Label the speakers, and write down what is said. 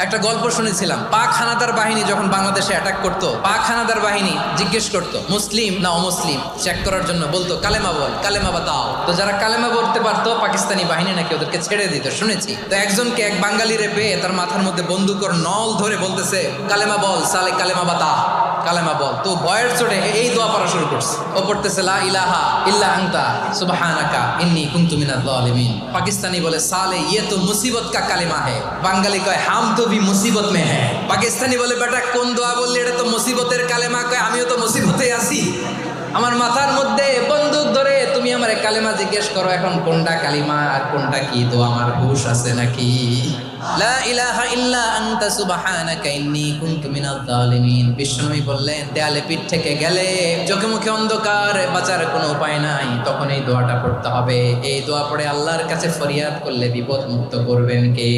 Speaker 1: একটা গল্প শুনেছিলাম, পাক হানাদার বাহিনী যখন বাংলাদেশে অ্যাটাক করতো, পাক হানাদার বাহিনী জিজ্ঞেস করতো মুসলিম না অমুসলিম চেক করার জন্য, বলতো কালেমা বল, কালেমা বাতাও। তো যারা কালেমা বলতে পারতো পাকিস্তানি বাহিনী নাকি ওদেরকে ছেড়ে দিত, শুনেছি। তো একজনকে এক বাঙালিরে পেয়ে তার মাথার মধ্যে বন্দুকর নল ধরে বলতেছে কালেমা বল সালে, কালেমা বাতা, কালেমা বল। তো ভয়ের চোটে এই দোয়া পড়া শুরু করছে। ও পড়তেছে লা ইলাহা ইল্লা আনতা সুবহানাকা ইন্নী কুনতু মিনাজ জালিমিন। পাকিস্তানি বলে সালে ইয়ে তো মুসিবত কা কালেমা হে। বাঙালি কয় হাম তো ভি মুসিবত মে হ্যাঁ। পাকিস্তানি বলে বেটা কোন দোয়া বললি, এটা তো মুসিবতের কালেমা। কয় আমিও তো মুসিবতে আছি, আমার মাথার মধ্যে বন্দুক ধরে তুমি আমার কালেমা জিজ্ঞেস করো, এখন কোনটা কালিমা আর কোনটা কি দোয়া আমার হুঁশ আছে নাকি? লা ইলাহা ইল্লা আনতা সুবহানাকা ইন্নী কুনতু মিনাজ জালিমিন। বিশ্বনবী বললেন দেয়ালে পিঠ থেকে গেলে, চোখে মুখে অন্ধকার, বাঁচার কোনো উপায় নাই, তখন এই দোয়াটা পড়তে হবে। এই দোয়া পড়ে আল্লাহর কাছে ফরিয়াদ করলে বিপদ মুক্ত করবেন কে?